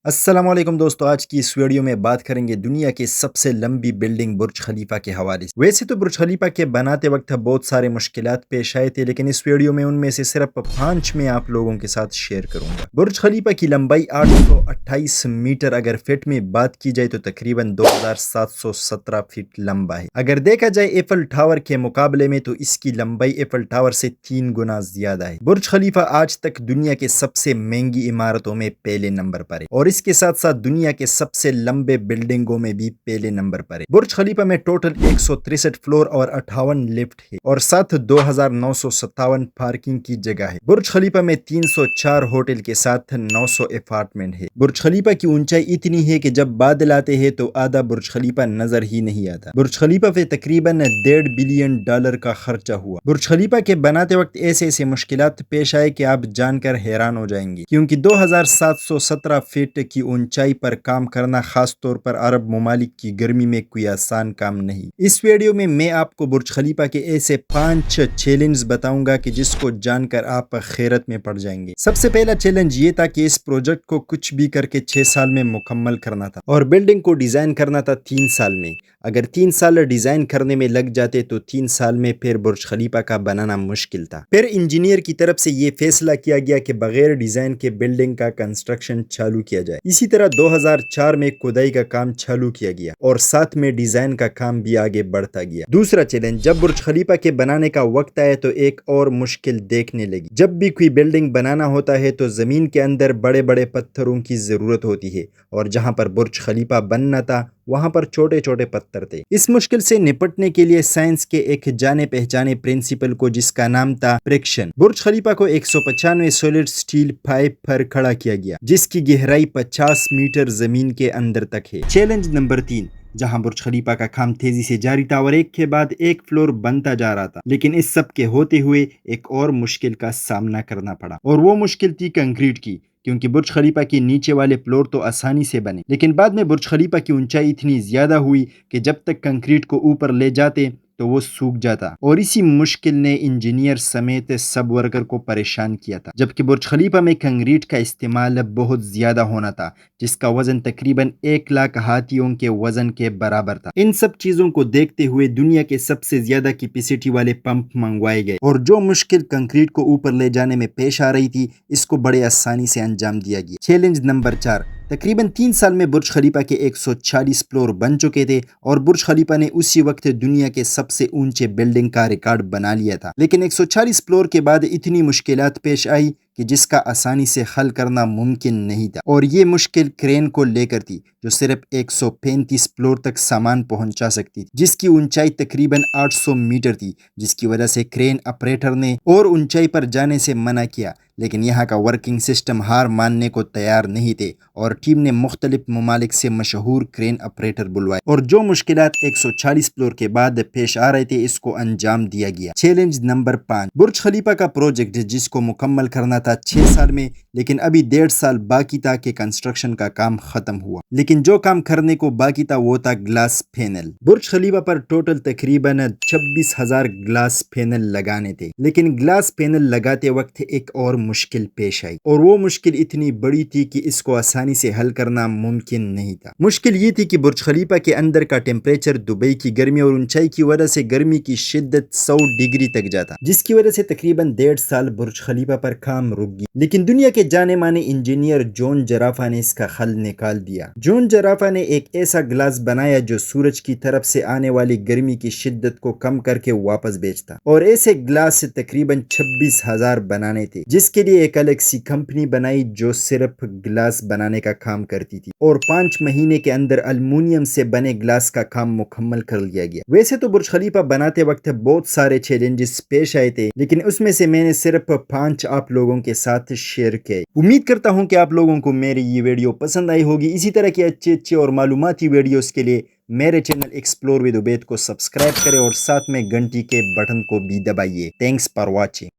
السلام علیکم دوستو، آج کی اس ویڈیو میں بات کریں گے دنیا کی سب سے لمبی بلڈنگ برج خلیفہ کے حوالے سے۔ ویسے تو برج خلیفہ کے بناتے وقت بہت سارے مشکلات پیش آئے تھے، لیکن اس ویڈیو میں ان میں سے صرف 5 میں آپ لوگوں کے ساتھ شیئر کروں گا۔ برج خلیفہ کی لمبائی 828 میٹر، اگر فٹ میں بات کی جائے تو تقریباً 2717 فٹ لمبا ہے۔ اگر دیکھا جائے ایفل ٹاور کے مقابلے میں تو اس کی لمبائی ایفل ٹاور سے 3 گنا زیادہ ہے۔ برج خلیفہ آج تک دنیا کے سب سے مہنگی عمارتوں میں پہلے نمبر پر ہے، اور اس کے ساتھ ساتھ دنیا کے سب سے لمبے بلڈنگوں میں بھی پہلے نمبر پر ہے۔ برج خلیفہ میں ٹوٹل 163 فلور اور 58 لفٹ ہے، اور ساتھ 2957 پارکنگ کی جگہ ہے۔ برج خلیفہ میں 304 ہوٹل کے ساتھ 900 اپارٹمنٹ ہے۔ برج خلیفہ کی اونچائی اتنی ہے کہ جب بادل آتے ہیں تو آدھا برج خلیفہ نظر ہی نہیں آتا۔ برج خلیفہ پہ تقریباً $1.5 بلین کا خرچہ ہوا۔ برج خلیفہ کے بناتے وقت ایسے مشکلات پیش آئے کہ آپ جان کر حیران ہو جائیں گے، کیونکہ 2717 فٹ کی اونچائی پر کام کرنا خاص طور پر عرب ممالک کی گرمی میں کوئی آسان کام نہیں۔ اس ویڈیو میں میں آپ کو برج خلیفہ کے ایسے 5 چیلنج بتاؤں گا کہ جس کو جان کر آپ خیرت میں پڑ جائیں گے۔ سب سے پہلا چیلنج یہ تھا کہ اس پروجیکٹ کو کچھ بھی کر کے 6 سال میں مکمل کرنا تھا، اور بلڈنگ کو ڈیزائن کرنا تھا 3 سال میں۔ اگر 3 سال ڈیزائن کرنے میں لگ جاتے تو 3 سال میں پھر برج خلیفہ کا بنانا مشکل تھا۔ پھر انجینئر کی طرف سے یہ فیصلہ کیا گیا کہ بغیر ڈیزائن کے بلڈنگ کا کنسٹرکشن چالو کیا جائے۔ اسی طرح 2004 میں کھدائی کا کام چالو کیا گیا، اور ساتھ میں ڈیزائن کا کام بھی آگے بڑھتا گیا۔ دوسرا چیلنج، جب برج خلیفہ کے بنانے کا وقت آیا تو ایک اور مشکل دیکھنے لگی۔ جب بھی کوئی بلڈنگ بنانا ہوتا ہے تو زمین کے اندر بڑے بڑے پتھروں کی ضرورت ہوتی ہے، اور جہاں پر برج خلیفہ بننا تھا وہاں پر چھوٹے چھوٹے پتھر تھے۔ اس مشکل سے نپٹنے کے لیے سائنس کے ایک جانے پہچانے پرنسپل کو، جس کا نام تھا فریکشن، برج خلیفہ کو 195 سولڈ سٹیل پائپ پر کھڑا کیا گیا، جس کی گہرائی 50 میٹر زمین کے اندر تک ہے۔ چیلنج نمبر 3، جہاں برج خلیفہ کا کام تیزی سے جاری تھا اور ایک کے بعد ایک فلور بنتا جا رہا تھا، لیکن اس سب کے ہوتے ہوئے ایک اور مشکل کا سامنا کرنا پڑا، اور وہ مشکل تھی کنکریٹ کی، کیونکہ برج خلیفہ کے نیچے والے فلور تو آسانی سے بنے، لیکن بعد میں برج خلیفہ کی اونچائی اتنی زیادہ ہوئی کہ جب تک کنکریٹ کو اوپر لے جاتے تو وہ سوکھ جاتا، اور اسی مشکل نے انجینئر سمیت سب ورکر کو پریشان کیا تھا۔ جبکہ برج خلیفہ میں کنکریٹ کا استعمال بہت زیادہ ہونا تھا، جس کا وزن تقریباً 1,00,000 ہاتھیوں کے وزن کے برابر تھا۔ ان سب چیزوں کو دیکھتے ہوئے دنیا کے سب سے زیادہ کیپیسٹی والے پمپ منگوائے گئے، اور جو مشکل کنکریٹ کو اوپر لے جانے میں پیش آ رہی تھی اس کو بڑے آسانی سے انجام دیا گیا۔ چیلنج نمبر 4، تقریباً 3 سال میں برج خلیفہ کے 140 فلور بن چکے تھے، اور برج خلیفہ نے اسی وقت دنیا کے سب سے اونچے بلڈنگ کا ریکارڈ بنا لیا تھا، لیکن 140 فلور کے بعد اتنی مشکلات پیش آئی کہ جس کا آسانی سے حل کرنا ممکن نہیں تھا، اور یہ مشکل کرین کو لے کر تھی، جو صرف 135 فلور تک سامان پہنچا سکتی تھی، جس کی اونچائی تقریباً 800 میٹر تھی، جس کی وجہ سے کرین آپریٹر نے اور اونچائی پر جانے سے منع کیا، لیکن یہاں کا ورکنگ سسٹم ہار ماننے کو تیار نہیں تھے، اور ٹیم نے مختلف ممالک سے مشہور کرین آپریٹر بلوائے، اور جو مشکلات 140 فلور کے بعد پیش آ رہے تھے اس کو انجام دیا گیا۔ چیلنج نمبر 5، برج خلیفہ کا پروجیکٹ جس کو مکمل کرنا تھا 6 سال میں، لیکن ابھی 1.5 سال باقی تھا کہ کنسٹرکشن کا کام ختم ہوا، لیکن جو کام کرنے کو باقی تھا وہ تھا گلاس پینل۔ برج خلیفہ پر ٹوٹل تقریباً 26,000 گلاس پینل لگانے تھے، لیکن گلاس پینل لگاتے وقت ایک اور مشکل پیش آئی، اور وہ مشکل اتنی بڑی تھی کہ اس کو آسانی سے حل کرنا ممکن نہیں تھا۔ مشکل یہ تھی کہ برج خلیفہ کے اندر کا ٹیمپریچر دبئی کی گرمی اور اونچائی کی وجہ سے گرمی کی شدت 100 ڈگری تک جاتا، جس کی وجہ سے تقریباً 1.5 سال برج خلیفہ پر کام رک گیا، لیکن دنیا کے جانے مانے انجینئر جون جرافا نے اس کا حل نکال دیا۔ جون جرافا نے ایک ایسا گلاس بنایا جو سورج کی طرف سے آنے والی گرمی کی شدت کو کم کر کے واپس بیچتا، اور ایسے گلاس تقریباً 26,000 بنانے تھے، جس کے لیے ایک الگ سی کمپنی بنائی جو صرف گلاس بنانے کا کام کرتی تھی، اور 5 مہینے کے اندر المونیم سے بنے گلاس کا کام مکمل کر لیا گیا۔ ویسے تو برج خلیفہ بناتے وقت بہت سارے چیلنجز پیش آئے تھے، لیکن اس میں سے میں نے صرف 5 آپ لوگوں کے ساتھ شیئر کیے۔ امید کرتا ہوں کہ آپ لوگوں کو میری یہ ویڈیو پسند آئی ہوگی۔ اسی طرح کی اچھے اور معلوماتی ویڈیوز کے لیے میرے چینل ایکسپلور ود عبید کو سبسکرائب کریں، اور ساتھ میں گھنٹی کے بٹن کو بھی دبائیے۔ Thanks for watching.